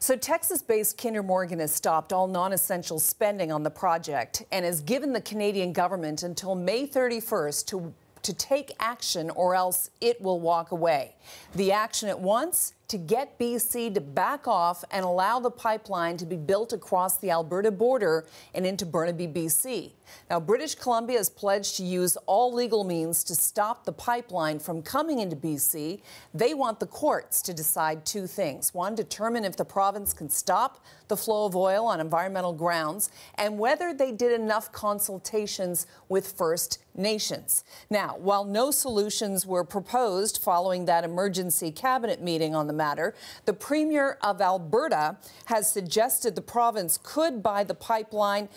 So Texas-based Kinder Morgan has stopped all non-essential spending on the project and has given the Canadian government until May 31st to take action, or else it will walk away. The action at once: to get BC to back off and allow the pipeline to be built across the Alberta border and into Burnaby, BC. Now, British Columbia has pledged to use all legal means to stop the pipeline from coming into BC. They want the courts to decide two things. One, determine if the province can stop the flow of oil on environmental grounds, and whether they did enough consultations with First Nations. Now, while no solutions were proposed following that emergency cabinet meeting on the matter, the Premier of Alberta has suggested the province could buy the pipeline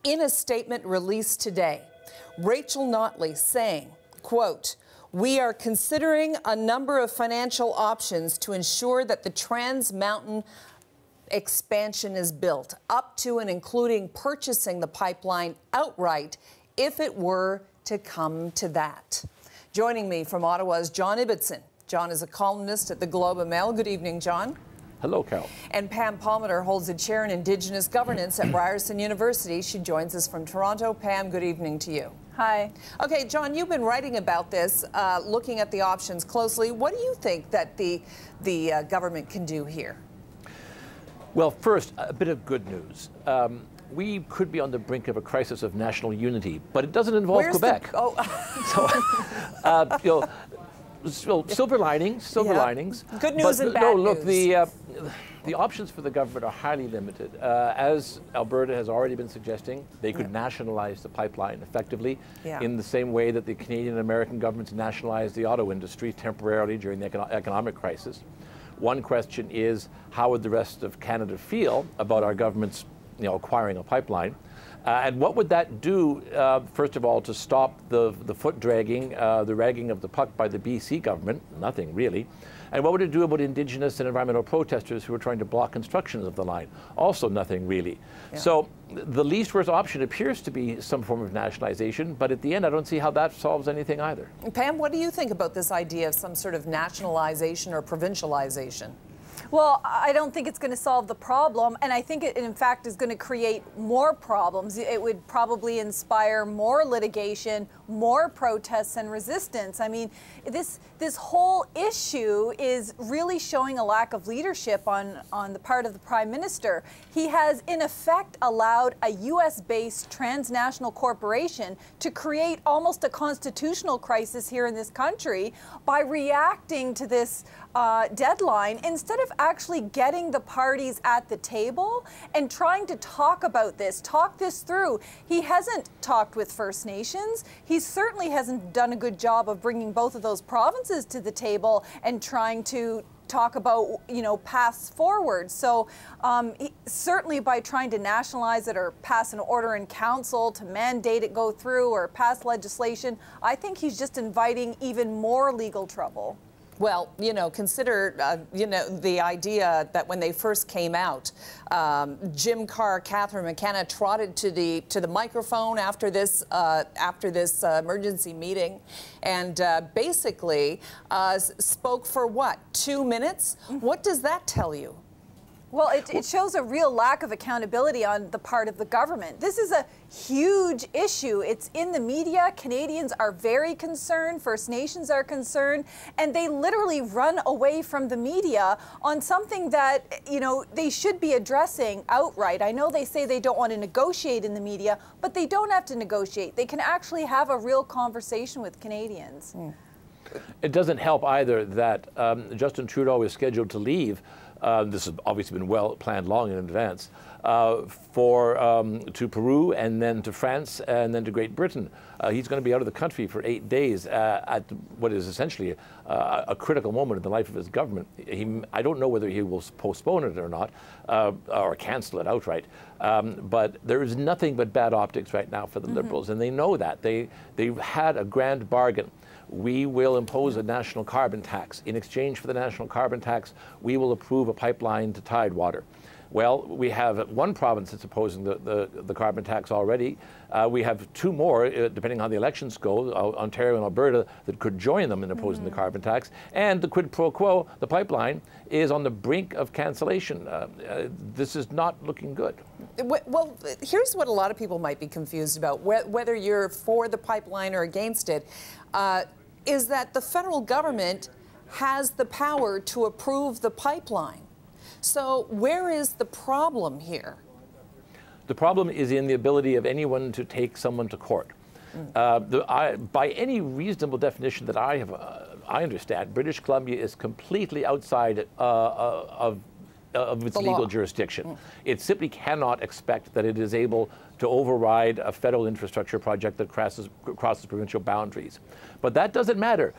in a statement released today. Rachel Notley saying, quote, "We are considering a number of financial options to ensure that the Trans Mountain expansion is built, up to and including purchasing the pipeline outright if it were to come to that." Joining me from Ottawa is John Ibbitson. John is a columnist at the Globe and Mail. Good evening, John. Hello, Carol. And Pam Palmater holds a chair in Indigenous Governance at Ryerson University. She joins us from Toronto. Pam, good evening to you. Hi. Okay, John, you've been writing about this, looking at the options closely. What do you think that the government can do here? Well, first, a bit of good news. We could be on the brink of a crisis of national unity, but it doesn't involve Quebec. So, silver linings. Good news and bad news. No, look, news. The options for the government are highly limited. As Alberta has already been suggesting, they could nationalize the pipeline effectively in the same way that the Canadian and American governments nationalized the auto industry temporarily during the economic crisis. One question is, how would the rest of Canada feel about our government's acquiring a pipeline? And what would that do, first of all, to stop the foot dragging, the ragging of the puck by the BC government? Nothing, really. And what would it do about Indigenous and environmental protesters who are trying to block construction of the line? Also nothing, really. Yeah. So the least worst option appears to be some form of nationalization, but at the end, I don't see how that solves anything either. Pam, what do you think about this idea of some sort of nationalization or provincialization? Well, I don't think it's going to solve the problem, and I think it, in fact, is going to create more problems. It would probably inspire more litigation, more protests and resistance. I mean, this whole issue is really showing a lack of leadership on the part of the Prime Minister. He has, in effect, allowed a U.S.-based transnational corporation to create almost a constitutional crisis here in this country by reacting to this deadline instead of actually getting the parties at the table and trying to talk about this, talk this through. He hasn't talked with First Nations. He certainly hasn't done a good job of bringing both of those provinces to the table and trying to talk about, paths forward. So certainly by trying to nationalize it or pass an order in council to mandate it go through or pass legislation, I think he's just inviting even more legal trouble. Well, consider, the idea that when they first came out, Jim Carr, Catherine McKenna trotted to the microphone after this emergency meeting, and basically spoke for what, 2 minutes? What does that tell you? Well, it shows a real lack of accountability on the part of the government. This is a huge issue. It's in the media. Canadians are very concerned. First Nations are concerned. And they literally run away from the media on something that, they should be addressing outright. I know they say they don't want to negotiate in the media, but they don't have to negotiate. They can actually have a real conversation with Canadians. It doesn't help either that Justin Trudeau is scheduled to leave. This has obviously been well planned long in advance, to Peru and then to France and then to Great Britain. He's going to be out of the country for 8 days at what is essentially a critical moment in the life of his government. I don't know whether he will postpone it or not, or cancel it outright. But there is nothing but bad optics right now for the Liberals, and they know that. They've had a grand bargain. We will impose a national carbon tax. In exchange for the national carbon tax, we will approve a pipeline to Tidewater. Well, we have one province that's opposing the carbon tax already. We have two more, depending on how the elections go, Ontario and Alberta, that could join them in opposing the carbon tax. And the quid pro quo, the pipeline, is on the brink of cancellation. This is not looking good. Well, here's what a lot of people might be confused about, whether you're for the pipeline or against it, is that the federal government has the power to approve the pipeline. So where is the problem here? The problem is in the ability of anyone to take someone to court. By any reasonable definition that I understand, British Columbia is completely outside of its legal jurisdiction. It simply cannot expect that it is able to override a federal infrastructure project that crosses provincial boundaries. But that doesn't matter.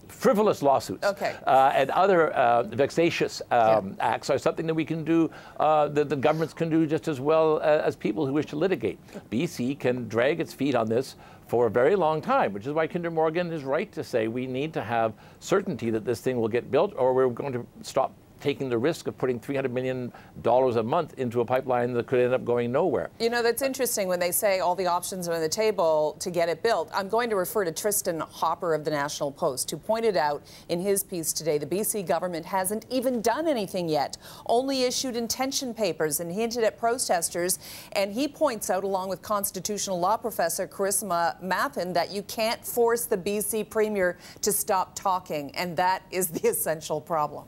Frivolous lawsuits and other vexatious acts are something that we can do, that the governments can do just as well as people who wish to litigate. BC can drag its feet on this for a very long time, which is why Kinder Morgan is right to say we need to have certainty that this thing will get built, or we're going to stop taking the risk of putting $300 million a month into a pipeline that could end up going nowhere. You know, that's interesting when they say all the options are on the table to get it built. I'm going to refer to Tristan Hopper of the National Post, who pointed out in his piece today the BC government hasn't even done anything yet, only issued intention papers and hinted at protesters. And he points out, along with constitutional law professor Charisma Mappin, that you can't force the BC Premier to stop talking, and that is the essential problem.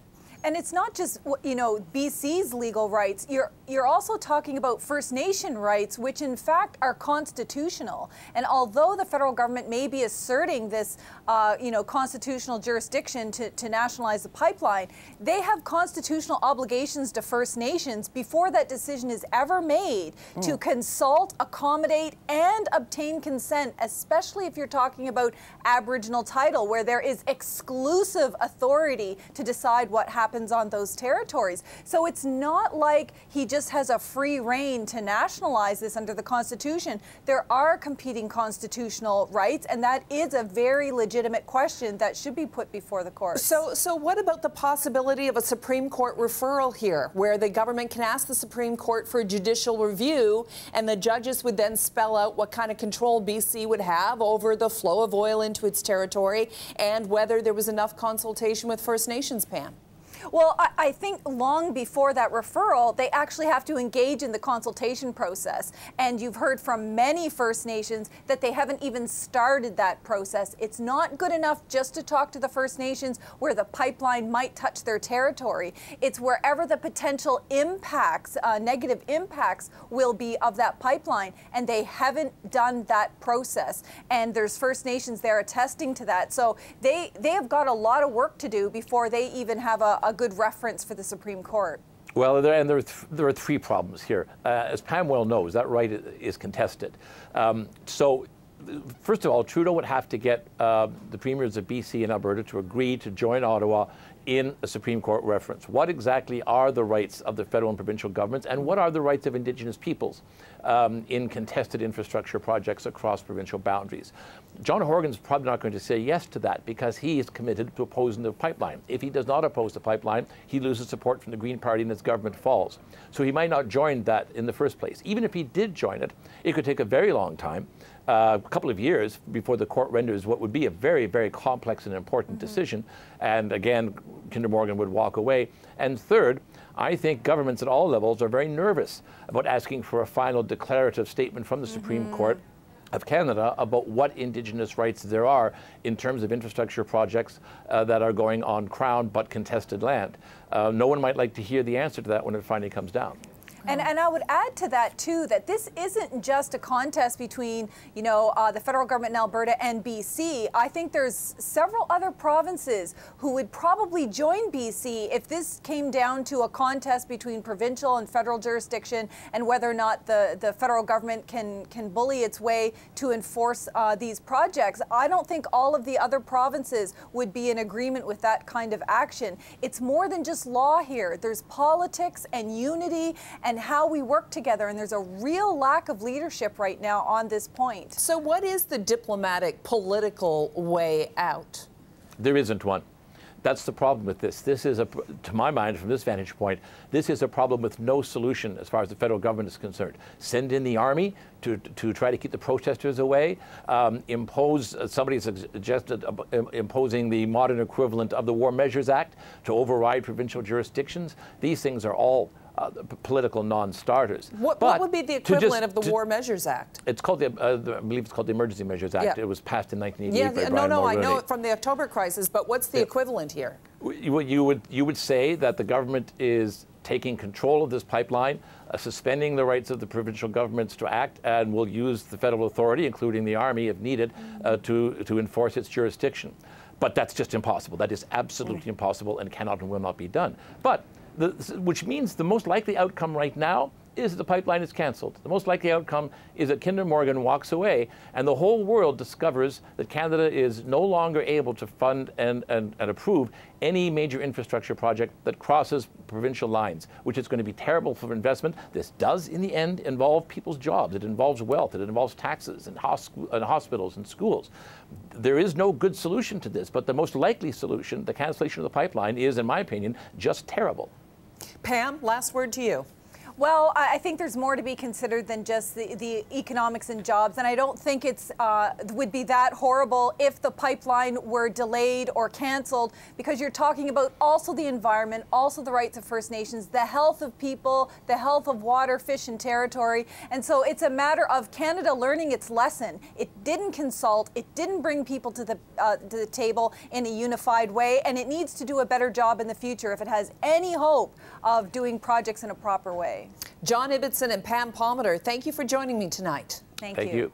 And it's not just, you know, BC's legal rights. You're also talking about First Nation rights, which in fact are constitutional. And although the federal government may be asserting this, you know, constitutional jurisdiction to nationalize the pipeline, they have constitutional obligations to First Nations before that decision is ever made to consult, accommodate, and obtain consent, especially if you're talking about Aboriginal title, where there is exclusive authority to decide what happens on those territories. So it's not like he just has a free rein to nationalize this under the Constitution. There are competing constitutional rights, and that is a very legitimate question that should be put before the courts. So what about the possibility of a Supreme Court referral here, where the government can ask the Supreme Court for judicial review, and the judges would then spell out what kind of control BC would have over the flow of oil into its territory, and whether there was enough consultation with First Nations, Pam? Well, I think long before that referral, they actually have to engage in the consultation process. And you've heard from many First Nations that they haven't even started that process. It's not good enough just to talk to the First Nations where the pipeline might touch their territory. It's wherever the potential impacts, negative impacts will be of that pipeline. And they haven't done that process. And there's First Nations there attesting to that. So they have got a lot of work to do before they even have a good reference for the Supreme Court. Well, there are three problems here. As Pam well knows, that right is contested. So, first of all, Trudeau would have to get the premiers of BC and Alberta to agree to join Ottawa in a Supreme Court reference. What exactly are the rights of the federal and provincial governments, and what are the rights of Indigenous peoples in contested infrastructure projects across provincial boundaries? John Horgan's probably not going to say yes to that because he is committed to opposing the pipeline. If he does not oppose the pipeline, he loses support from the Green Party and its government falls. So he might not join that in the first place. Even if he did join it, it could take a very long time, a couple of years, before the court renders what would be a very, very complex and important decision. And again, Kinder Morgan would walk away. And third, I think governments at all levels are very nervous about asking for a final declarative statement from the Supreme Court of Canada about what Indigenous rights there are in terms of infrastructure projects that are going on Crown but contested land. No one might like to hear the answer to that when it finally comes down. And I would add to that, too, that this isn't just a contest between, you know, the federal government in Alberta and BC. I think there's several other provinces who would probably join BC if this came down to a contest between provincial and federal jurisdiction and whether or not the federal government can bully its way to enforce these projects. I don't think all of the other provinces would be in agreement with that kind of action. It's more than just law here. There's politics and unity and how we work together, and there's a real lack of leadership right now on this point. So what is the diplomatic, political way out? There isn't one. That's the problem with this. This is, to my mind, from this vantage point, this is a problem with no solution as far as the federal government is concerned. Send in the army to try to keep the protesters away, somebody suggested imposing the modern equivalent of the War Measures Act to override provincial jurisdictions. These things are all political non-starters. What would be the equivalent of the War Measures Act? It's called I believe it's called the Emergency Measures Act. It was passed in 1988 by Brian Mulroney. I know it from the October crisis, but what's the equivalent here? You would say that the government is taking control of this pipeline, suspending the rights of the provincial governments to act, and will use the federal authority, including the army if needed, to enforce its jurisdiction. But that's just impossible. That is absolutely impossible and cannot and will not be done. But which means the most likely outcome right now is that the pipeline is canceled. The most likely outcome is that Kinder Morgan walks away and the whole world discovers that Canada is no longer able to fund and approve any major infrastructure project that crosses provincial lines, which is going to be terrible for investment. This does, in the end, involve people's jobs. It involves wealth. It involves taxes and hospitals and schools. There is no good solution to this, but the most likely solution, the cancellation of the pipeline, is, in my opinion, just terrible. Pam, last word to you. Well, I think there's more to be considered than just the economics and jobs, and I don't think it's would be that horrible if the pipeline were delayed or canceled, because you're talking about also the environment, also the rights of First Nations, the health of people, the health of water, fish, and territory. And so it's a matter of Canada learning its lesson. It didn't consult, it didn't bring people to the table in a unified way, and it needs to do a better job in the future if it has any hope of doing projects in a proper way. John Ibbitson and Pam Palmater, thank you for joining me tonight. Thank you.